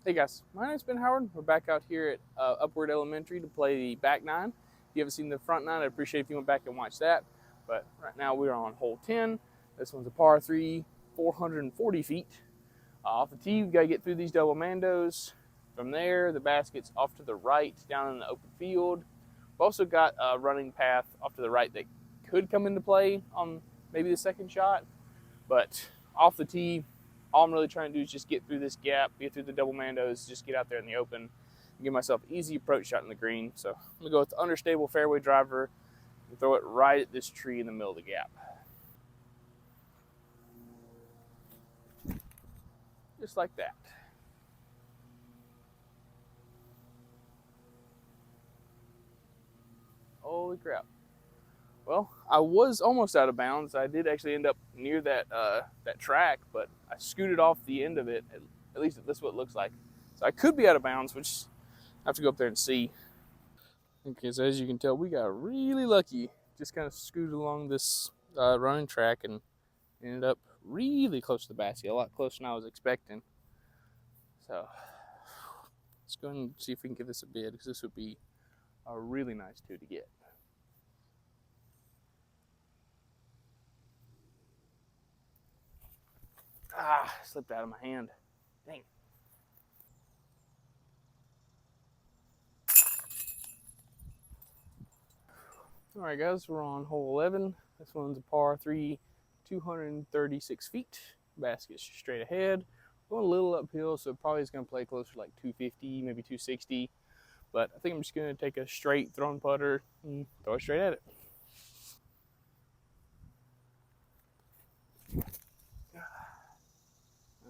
Hey guys, my name's Ben Howard. We're back out here at Upward Elementary to play the back nine. If you haven't seen the front nine, I'd appreciate if you went back and watched that. But right now we're on hole 10. This one's a par 3, 440 feet. Off the tee, we've got to get through these double mandos. From there, the basket's off to the right down in the open field. We've also got a running path off to the right that could come into play on maybe the second shot. But off the tee, all I'm really trying to do is just get through this gap, get through the double mandos, just get out there in the open, and give myself an easy approach shot in the green. So I'm going to go with the understable fairway driver and throw it right at this tree in the middle of the gap. Just like that. Holy crap. Well, I was almost out of bounds. I did actually end up near that track, but I scooted off the end of it. At least that's what it looks like. So I could be out of bounds, which I have to go up there and see. Okay, so as you can tell, we got really lucky. Just kind of scooted along this running track and ended up really close to the basket, a lot closer than I was expecting. So let's go and see if we can give this a bid, because this would be a really nice two to get. Slipped out of my hand. Dang. All right, guys, we're on hole 11. This one's a par 3, 236 feet. Basket's straight ahead. Going a little uphill, so probably is going to play closer to like 250, maybe 260. But I think I'm just going to take a straight thrown putter and throw it straight at it.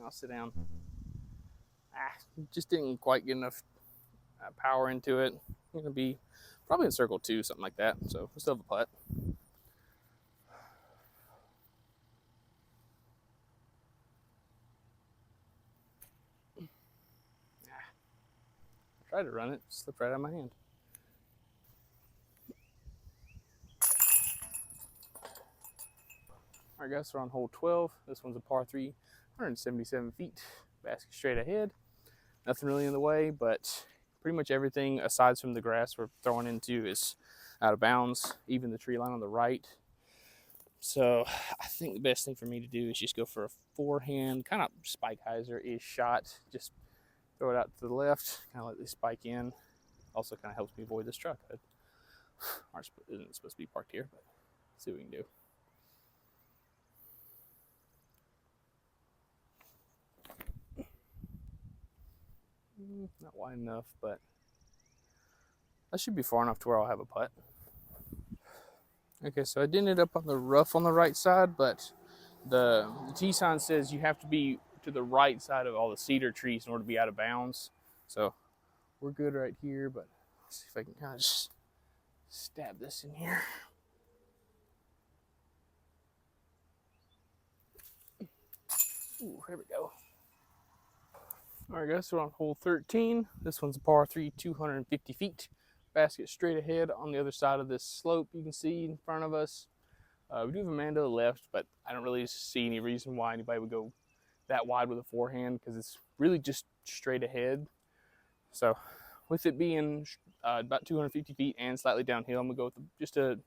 I'll sit down. Just didn't quite get enough power into it. I'm going to be probably in circle 2, something like that. So we still have a putt. I tried to run it, slipped right out of my hand. All right, guys, we're on hole 12. This one's a par 3, 177 feet. Basket straight ahead. Nothing really in the way, but pretty much everything aside from the grass we're throwing into is out of bounds, even the tree line on the right. So I think the best thing for me to do is just go for a forehand, kind of spike hyzer-ish shot. Just throw it out to the left, kind of let this spike in. Also kind of helps me avoid this truck. Ours isn't supposed to be parked here, but let's see what we can do. Not wide enough, but that should be far enough to where I'll have a putt. Okay, so I did end up on the rough on the right side, but the tee sign says you have to be to the right side of all the cedar trees in order to be out of bounds. So we're good right here, but let's see if I can kind of just stab this in here. Ooh, here we go. All right, guys, so we're on hole 13. This one's a par 3, 250 feet. Basket straight ahead on the other side of this slope you can see in front of us. We do have a man to the left, but I don't really see any reason why anybody would go that wide with a forehand, because it's really just straight ahead. So with it being about 250 feet and slightly downhill, I'm going to go with just a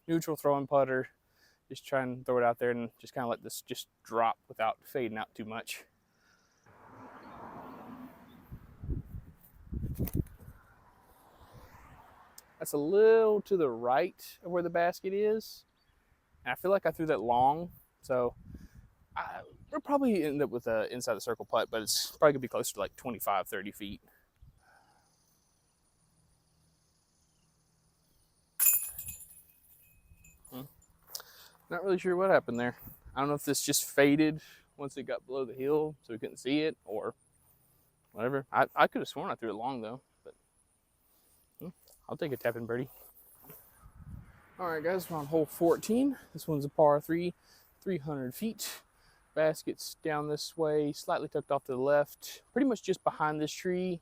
neutral throwing putter. Just try and throw it out there and just kind of let this just drop without fading out too much. That's a little to the right of where the basket is. And I feel like I threw that long. So we'll probably end up with an inside the circle putt, but it's probably going to be closer to like 25, 30 feet. Not really sure what happened there. I don't know if this just faded once it got below the hill so we couldn't see it or whatever. I could have sworn I threw it long though. I'll take a tap-in birdie. All right, guys, we're on hole 14. This one's a par 3, 300 feet. Basket's down this way, slightly tucked off to the left, pretty much just behind this tree.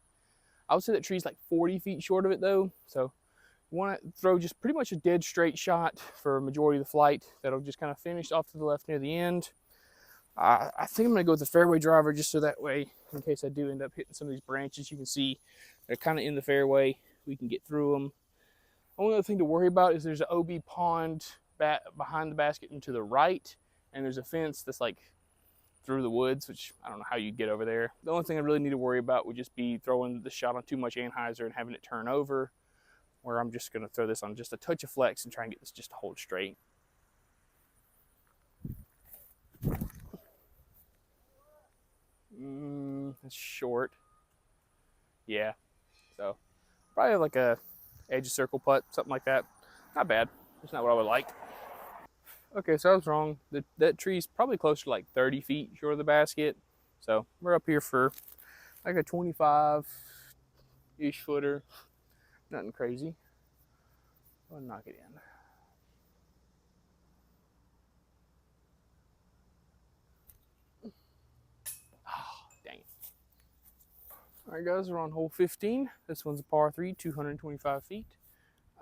I would say that tree's like 40 feet short of it though. So you want to throw just pretty much a dead straight shot for a majority of the flight. That'll just kind of finish off to the left near the end. I think I'm going to go with the fairway driver just so that way, in case I do end up hitting some of these branches, you can see they're kind of in the fairway. We can get through them. Only other thing to worry about is there's an OB pond behind the basket and to the right, and there's a fence that's like through the woods, which I don't know how you get over there. The only thing I really need to worry about would just be throwing the shot on too much anhyzer and having it turn over, where I'm just going to throw this on just a touch of flex and try and get this just to hold straight. It's short. Yeah, so probably like a edge of circle putt, something like that. Not bad. It's not what I would like. Okay, so I was wrong. That tree's probably closer to like 30 feet short of the basket. So we're up here for like a 25-ish footer. Nothing crazy. I'll knock it in. Oh, dang it. All right, guys, we're on hole 15. This one's a par 3, 225 feet.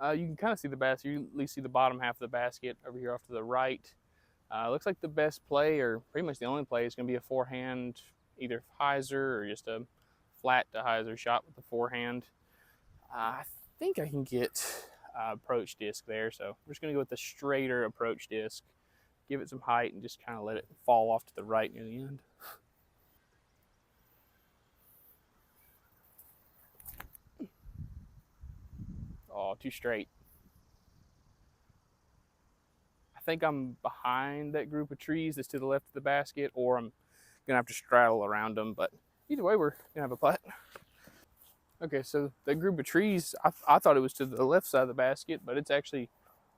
You can kind of see the basket. You at least see the bottom half of the basket over here off to the right. Looks like the best play, or pretty much the only play, is going to be a forehand, either hyzer or just a flat to hyzer shot with the forehand. I think I can get approach disc there, so we're just going to go with the straighter approach disc, give it some height, and just kind of let it fall off to the right near the end. Oh, too straight. I think I'm behind that group of trees that's to the left of the basket, or I'm gonna have to straddle around them, but either way, we're gonna have a putt. Okay, so that group of trees, I thought it was to the left side of the basket, but it's actually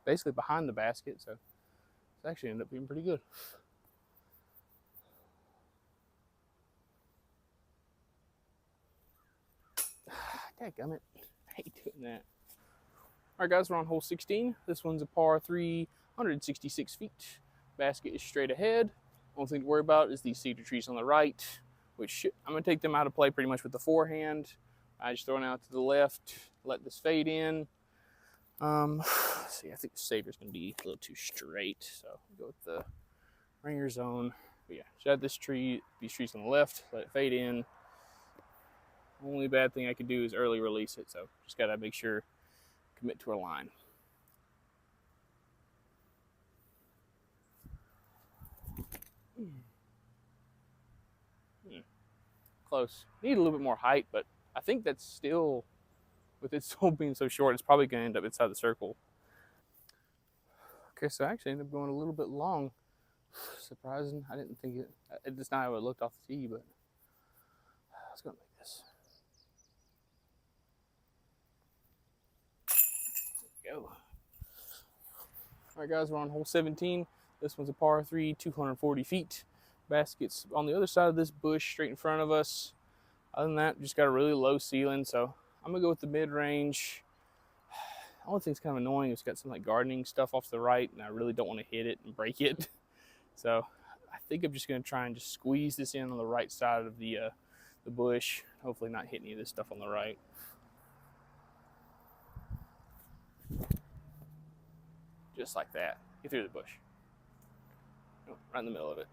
basically behind the basket, so it's actually ended up being pretty good. Dadgummit, I hate doing that. All right, guys, we're on hole 16. This one's a par 3, 166 feet. Basket is straight ahead. Only thing to worry about is these cedar trees on the right, which I'm going to take them out of play pretty much with the forehand. I just throw it out to the left, let this fade in. Let's see, I think the saver's going to be a little too straight, so I'll go with the ringer zone. But yeah, just add these trees on the left, let it fade in. Only bad thing I could do is early release it, so just got to make sure, commit to a line. Close. Need a little bit more height, but I think that's still, with it still being so short, it's probably going to end up inside the circle. Okay, so I actually ended up going a little bit long. Surprising. I didn't think it's not how it looked off the tee, but I was going to make this. There we go. All right, guys, we're on hole 17. This one's a par 3, 240 feet. Basket's on the other side of this bush, straight in front of us. Other than that, just got a really low ceiling, so I'm gonna go with the mid-range. The only thing's kind of annoying is it's got some like gardening stuff off to the right, and I really don't want to hit it and break it. So I think I'm just gonna try and just squeeze this in on the right side of the bush. Hopefully not hit any of this stuff on the right. Just like that. Get through the bush. Oh, right in the middle of it.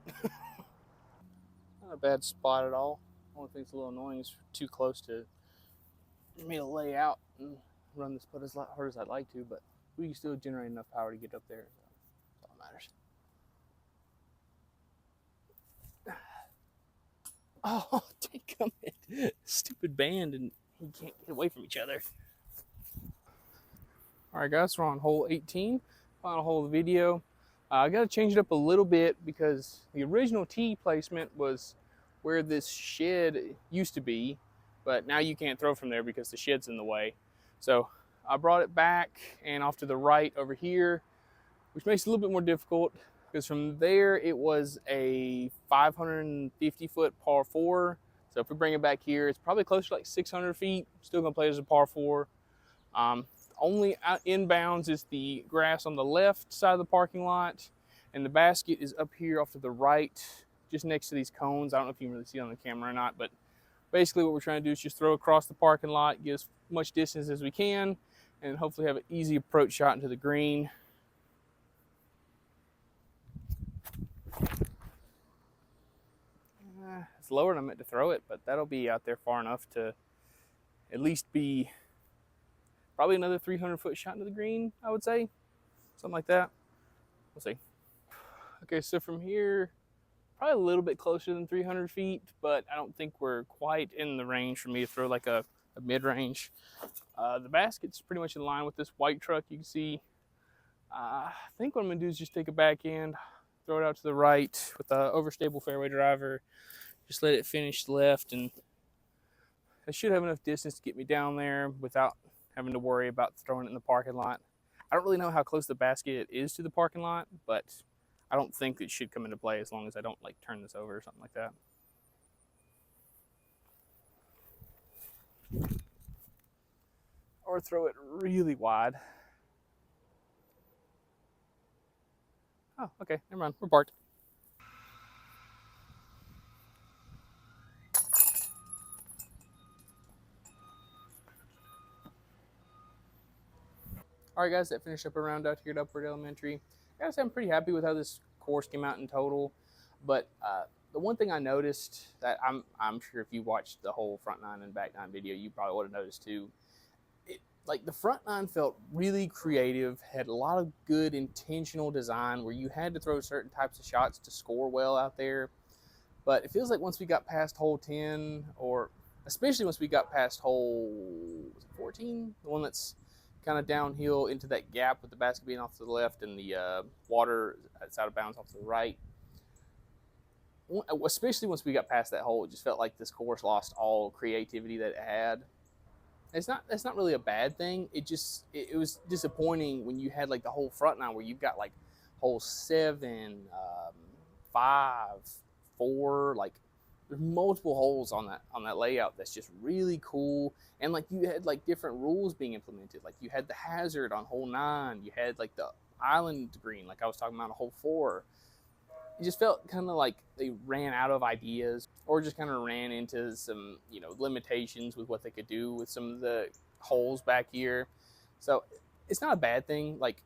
Not a bad spot at all. Only thing that's a little annoying is too close to me to lay out and run this putt as hard as I'd like to, but we can still generate enough power to get up there. So that's all that matters. Oh, take it. Stupid band, and he can't get away from each other. All right, guys, we're on hole 18, final hole of the video. I got to change it up a little bit because the original tee placement was where this shed used to be, but now you can't throw from there because the shed's in the way. So I brought it back and off to the right over here, which makes it a little bit more difficult because from there it was a 550-foot par 4. So if we bring it back here, it's probably closer to like 600 feet. Still gonna play as a par 4. Only inbounds is the grass on the left side of the parking lot, and the basket is up here off to the right, just next to these cones. I don't know if you can really see it on the camera or not, but basically what we're trying to do is just throw across the parking lot, get as much distance as we can, and hopefully have an easy approach shot into the green. It's lower than I meant to throw it, but that'll be out there far enough to at least be probably another 300-foot shot into the green, I would say. Something like that. We'll see. Okay, so from here, probably a little bit closer than 300 feet, but I don't think we're quite in the range for me to throw like a mid-range. The basket's pretty much in line with this white truck you can see. I think what I'm going to do is just take a backhand, throw it out to the right with the overstable fairway driver, just let it finish left, and I should have enough distance to get me down there without having to worry about throwing it in the parking lot. I don't really know how close the basket is to the parking lot, but I don't think it should come into play as long as I don't like turn this over or something like that. Or throw it really wide. Oh, okay, never mind, we're parked. All right, guys, that finished up a round out here at Upward Elementary. Guys, I'm pretty happy with how this course came out in total. But the one thing I noticed that I'm sure if you watched the whole front nine and back nine video, you probably would have noticed too. Like the front nine felt really creative, had a lot of good intentional design where you had to throw certain types of shots to score well out there. But it feels like once we got past hole 10, or especially once we got past hole 14, the one that's kind of downhill into that gap with the basket being off to the left and the water that's out of bounds off to the right. Especially once we got past that hole, it just felt like this course lost all creativity that it had. That's not really a bad thing. It was disappointing when you had like the whole front nine where you've got like hole 7, 5, 4, like there's multiple holes on that layout that's just really cool. And like you had like different rules being implemented. Like you had the hazard on hole 9, you had like the island green, like I was talking about on hole 4. It just felt kind of like they ran out of ideas, or just kind of ran into some, limitations with what they could do with some of the holes back here. So it's not a bad thing. Like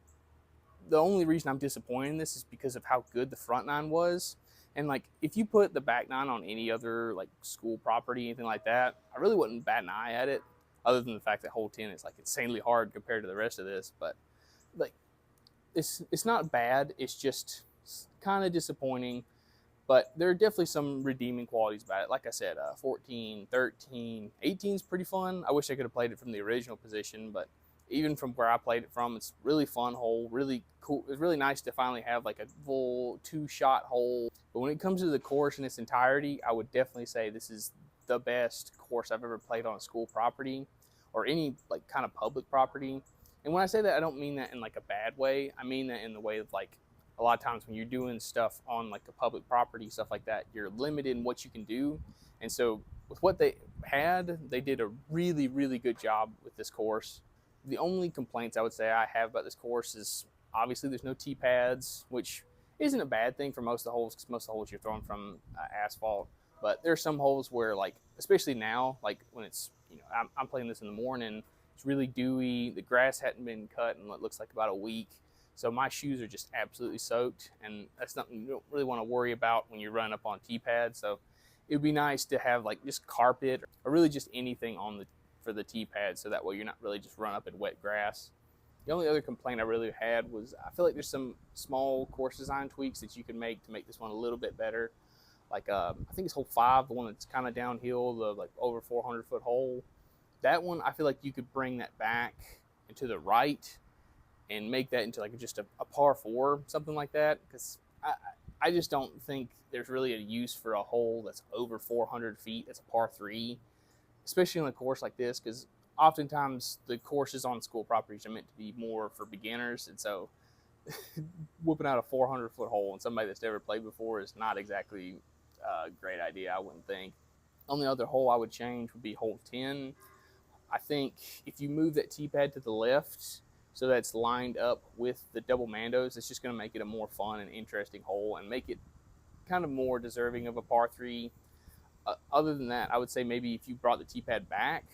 the only reason I'm disappointed in this is because of how good the front nine was. And like if you put the back nine on any other like school property, anything like that, I really wouldn't bat an eye at it, other than the fact that hole 10 is like insanely hard compared to the rest of this. But like it's not bad. It's just kind of disappointing, but there are definitely some redeeming qualities about it. Like I said, 14, 13, 18 is pretty fun. I wish I could have played it from the original position, but even from where I played it from, it's really fun hole, really cool. It's really nice to finally have like a full 2-shot hole. But when it comes to the course in its entirety, I would definitely say this is the best course I've ever played on a school property or any like kind of public property. And when I say that, I don't mean that in like a bad way. I mean that in the way of like, a lot of times when you're doing stuff on like a public property, stuff like that, you're limited in what you can do. And so with what they had, they did a really, really good job with this course. The only complaints I would say I have about this course is obviously there's no tee pads, which isn't a bad thing for most of the holes, because most of the holes you're throwing from asphalt. But there are some holes where, like, especially now, like when it's, I'm playing this in the morning, it's really dewy, the grass hadn't been cut in what looks like about a week. So my shoes are just absolutely soaked, and that's something you don't really want to worry about when you're running up on tee pads. So it would be nice to have like just carpet or really just anything for the tee pad, so that way you're not really just running up in wet grass. The only other complaint I really had was I feel like there's some small course design tweaks that you can make to make this one a little bit better. Like I think it's hole 5, the one that's kind of downhill, the like over 400-foot hole. That one, I feel like you could bring that back and to the right and make that into like just a par 4, something like that, because I just don't think there's really a use for a hole that's over 400 feet. That's a par 3, especially on a course like this, because oftentimes the courses on school properties are meant to be more for beginners, and so whooping out a 400-foot hole on somebody that's never played before is not exactly a great idea, I wouldn't think. Only other hole I would change would be hole 10. I think if you move that tee pad to the left, so that's lined up with the double Mandos, it's just going to make it a more fun and interesting hole and make it kind of more deserving of a par 3. Other than that, I would say maybe if you brought the tee pad back,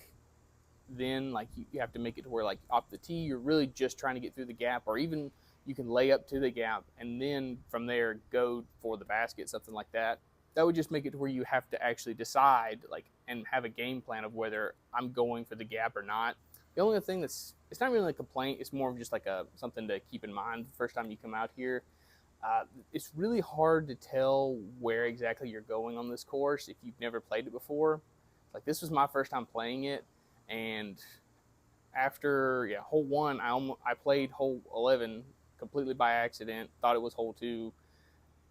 then like you have to make it to where like off the tee, you're really just trying to get through the gap, or even you can lay up to the gap and then from there go for the basket, something like that. that would just make it to where you have to actually decide, like, and have a game plan of whether I'm going for the gap or not. The only thing it's not really a complaint, it's more of just like a something to keep in mind the first time you come out here. It's really hard to tell where exactly you're going on this course if you've never played it before. Like, this was my first time playing it, and after hole 1, I played hole 11 completely by accident. Thought it was hole 2,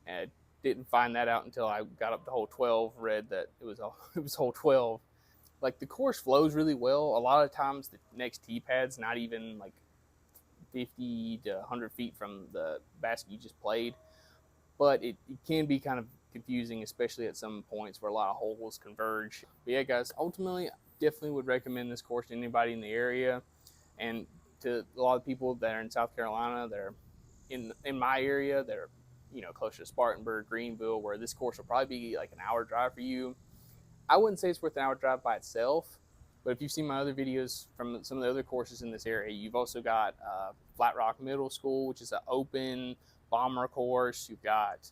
and didn't find that out until I got up to hole 12. Read that it was it was hole 12. Like, the course flows really well. A lot of times the next tee pad's not even like 50 to 100 feet from the basket you just played, but it can be kind of confusing, especially at some points where a lot of holes converge. But yeah, guys, ultimately, definitely would recommend this course to anybody in the area, and to a lot of people that are in South Carolina, that are in my area, that are closer to Spartanburg, Greenville, where this course will probably be like an hour drive for you. I wouldn't say it's worth an hour drive by itself, but if you've seen my other videos from some of the other courses in this area, you've also got Flat Rock Middle School, which is an open bomber course. You've got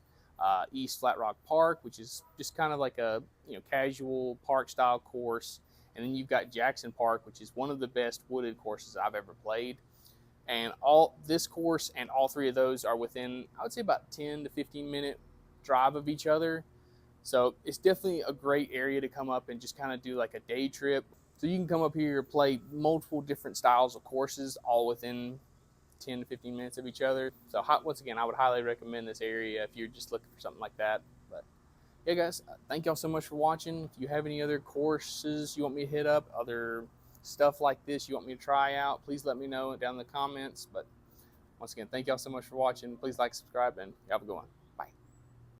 East Flat Rock Park, which is just kind of like a casual park style course, and then you've got Jackson Park, which is one of the best wooded courses I've ever played. And all this course and all three of those are within, I would say, about 10 to 15-minute drive of each other. So it's definitely a great area to come up and just kind of do like a day trip. So you can come up here, play multiple different styles of courses, all within 10 to 15 minutes of each other. So once again, I would highly recommend this area if you're just looking for something like that. But yeah, guys, thank y'all so much for watching. If you have any other courses you want me to hit up, other stuff like this you want me to try out, please let me know down in the comments. But once again, thank y'all so much for watching. Please like, subscribe, and have a good one.